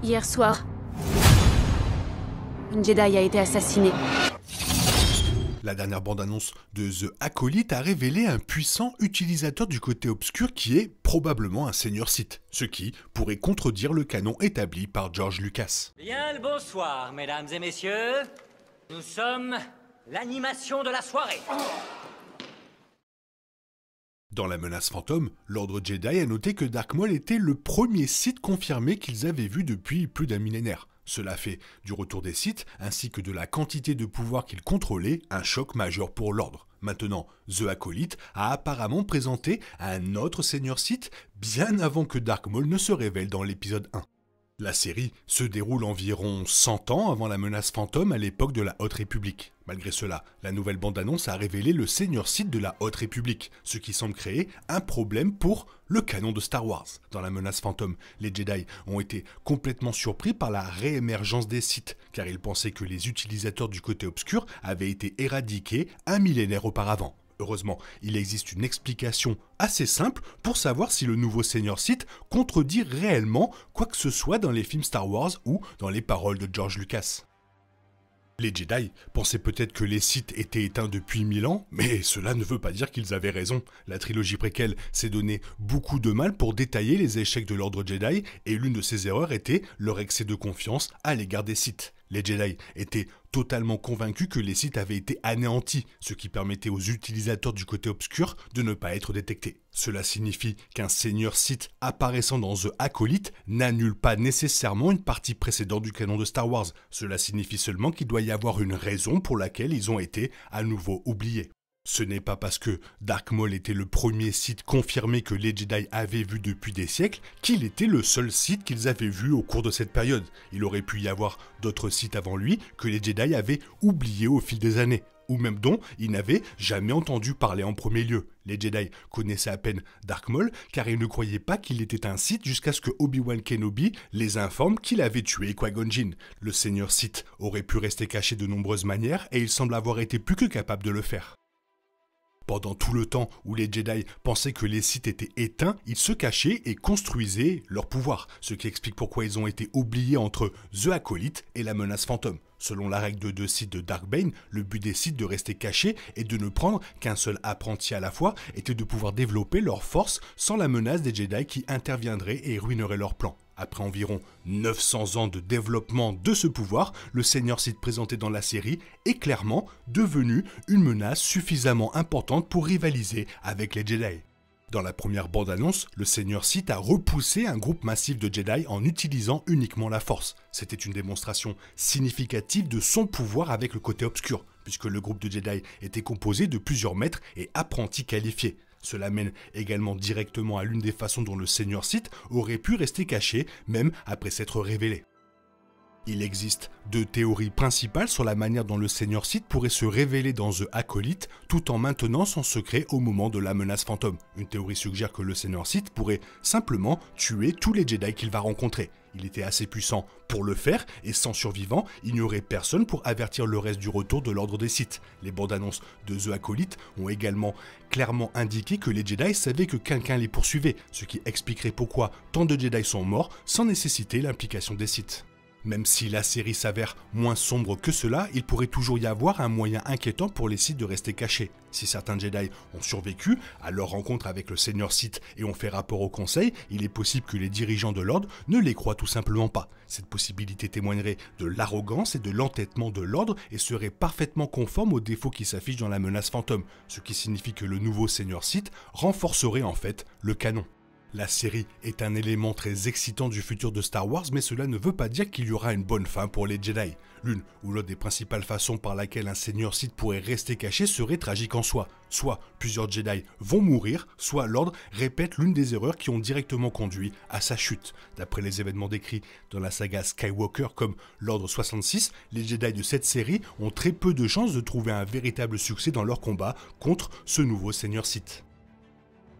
Hier soir, une Jedi a été assassinée. La dernière bande-annonce de The Acolyte a révélé un puissant utilisateur du côté obscur qui est probablement un seigneur Sith, ce qui pourrait contredire le canon établi par George Lucas. Bien le bonsoir, mesdames et messieurs. Nous sommes l'animation de la soirée. Dans la menace fantôme, l'Ordre Jedi a noté que Dark Maul était le premier Sith confirmé qu'ils avaient vu depuis plus d'un millénaire. Cela fait du retour des Sith, ainsi que de la quantité de pouvoir qu'ils contrôlaient, un choc majeur pour l'Ordre. Maintenant, The Acolyte a apparemment présenté un autre seigneur Sith bien avant que Dark Maul ne se révèle dans l'épisode 1. La série se déroule environ 100 ans avant la menace fantôme à l'époque de la Haute République. Malgré cela, la nouvelle bande-annonce a révélé le seigneur Sith de la Haute République, ce qui semble créer un problème pour le canon de Star Wars. Dans la menace fantôme, les Jedi ont été complètement surpris par la réémergence des Sith, car ils pensaient que les utilisateurs du côté obscur avaient été éradiqués un millénaire auparavant. Heureusement, il existe une explication assez simple pour savoir si le nouveau seigneur Sith contredit réellement quoi que ce soit dans les films Star Wars ou dans les paroles de George Lucas. Les Jedi pensaient peut-être que les Sith étaient éteints depuis 1000 ans, mais cela ne veut pas dire qu'ils avaient raison. La trilogie préquelle s'est donné beaucoup de mal pour détailler les échecs de l'Ordre Jedi, et l'une de ces erreurs était leur excès de confiance à l'égard des Sith. Les Jedi étaient totalement convaincus que les Sith avaient été anéantis, ce qui permettait aux utilisateurs du côté obscur de ne pas être détectés. Cela signifie qu'un seigneur Sith apparaissant dans The Acolyte n'annule pas nécessairement une partie précédente du canon de Star Wars. Cela signifie seulement qu'il doit y avoir une raison pour laquelle ils ont été à nouveau oubliés. Ce n'est pas parce que Dark Maul était le premier Sith confirmé que les Jedi avaient vu depuis des siècles qu'il était le seul Sith qu'ils avaient vu au cours de cette période. Il aurait pu y avoir d'autres Sith avant lui que les Jedi avaient oubliés au fil des années, ou même dont ils n'avaient jamais entendu parler en premier lieu. Les Jedi connaissaient à peine Dark Maul car ils ne croyaient pas qu'il était un Sith jusqu'à ce que Obi-Wan Kenobi les informe qu'il avait tué Qui-Gon Jinn. Le seigneur Sith aurait pu rester caché de nombreuses manières et il semble avoir été plus que capable de le faire. Pendant tout le temps où les Jedi pensaient que les Sith étaient éteints, ils se cachaient et construisaient leur pouvoir, ce qui explique pourquoi ils ont été oubliés entre The Acolyte et la menace fantôme. Selon la règle de 2 Sith de Darkbane, le but des Sith de rester cachés et de ne prendre qu'un seul apprenti à la fois était de pouvoir développer leur force sans la menace des Jedi qui interviendraient et ruineraient leurs plans. Après environ 900 ans de développement de ce pouvoir, le seigneur Sith présenté dans la série est clairement devenu une menace suffisamment importante pour rivaliser avec les Jedi. Dans la première bande-annonce, le seigneur Sith a repoussé un groupe massif de Jedi en utilisant uniquement la force. C'était une démonstration significative de son pouvoir avec le côté obscur, puisque le groupe de Jedi était composé de plusieurs maîtres et apprentis qualifiés. Cela mène également directement à l'une des façons dont le seigneur Sith aurait pu rester caché, même après s'être révélé. Il existe 2 théories principales sur la manière dont le seigneur Sith pourrait se révéler dans The Acolyte tout en maintenant son secret au moment de la menace fantôme. Une théorie suggère que le seigneur Sith pourrait simplement tuer tous les Jedi qu'il va rencontrer. Il était assez puissant pour le faire et sans survivant, il n'y aurait personne pour avertir le reste du retour de l'ordre des Sith. Les bandes annonces de The Acolyte ont également clairement indiqué que les Jedi savaient que quelqu'un les poursuivait, ce qui expliquerait pourquoi tant de Jedi sont morts sans nécessiter l'implication des Sith. Même si la série s'avère moins sombre que cela, il pourrait toujours y avoir un moyen inquiétant pour les Sith de rester cachés. Si certains Jedi ont survécu à leur rencontre avec le seigneur Sith et ont fait rapport au Conseil, il est possible que les dirigeants de l'Ordre ne les croient tout simplement pas. Cette possibilité témoignerait de l'arrogance et de l'entêtement de l'Ordre et serait parfaitement conforme aux défauts qui s'affichent dans la menace fantôme, ce qui signifie que le nouveau seigneur Sith renforcerait en fait le canon. La série est un élément très excitant du futur de Star Wars, mais cela ne veut pas dire qu'il y aura une bonne fin pour les Jedi. L'une ou l'autre des principales façons par laquelle un seigneur Sith pourrait rester caché serait tragique en soi. Soit plusieurs Jedi vont mourir, soit l'Ordre répète l'une des erreurs qui ont directement conduit à sa chute. D'après les événements décrits dans la saga Skywalker comme l'Ordre 66, les Jedi de cette série ont très peu de chances de trouver un véritable succès dans leur combat contre ce nouveau seigneur Sith.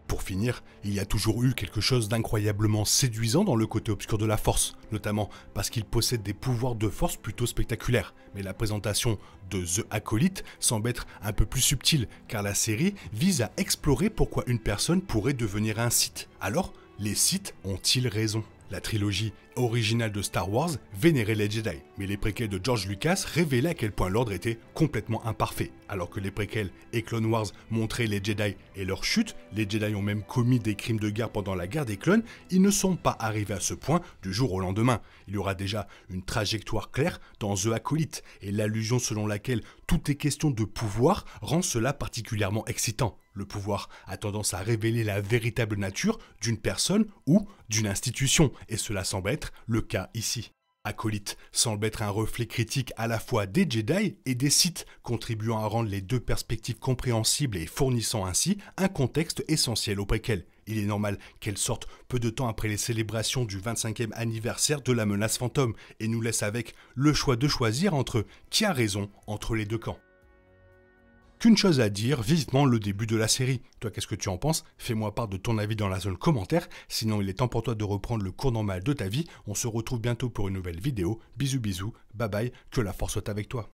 Pour finir, il y a toujours eu quelque chose d'incroyablement séduisant dans le côté obscur de la Force, notamment parce qu'il possède des pouvoirs de force plutôt spectaculaires. Mais la présentation de The Acolyte semble être un peu plus subtile, car la série vise à explorer pourquoi une personne pourrait devenir un Sith. Alors, les Sith ont-ils raison ? La trilogie originale de Star Wars vénérait les Jedi, mais les préquels de George Lucas révélaient à quel point l'ordre était complètement imparfait. Alors que les préquels et Clone Wars montraient les Jedi et leur chute, les Jedi ont même commis des crimes de guerre pendant la guerre des clones, ils ne sont pas arrivés à ce point du jour au lendemain. Il y aura déjà une trajectoire claire dans The Acolyte, et l'allusion selon laquelle tout est question de pouvoir rend cela particulièrement excitant. Le pouvoir a tendance à révéler la véritable nature d'une personne ou d'une institution, et cela semble être le cas ici. Acolyte semble être un reflet critique à la fois des Jedi et des Sith, contribuant à rendre les deux perspectives compréhensibles et fournissant ainsi un contexte essentiel au préquel. Il est normal qu'elle sorte peu de temps après les célébrations du 25e anniversaire de la menace fantôme, et nous laisse avec le choix de choisir entre qui a raison entre les deux camps. Qu'une chose à dire, vivement le début de la série. Toi, qu'est-ce que tu en penses? Fais-moi part de ton avis dans la zone commentaire. Sinon, il est temps pour toi de reprendre le cours normal de ta vie. On se retrouve bientôt pour une nouvelle vidéo. Bisous bisous, bye bye, que la force soit avec toi.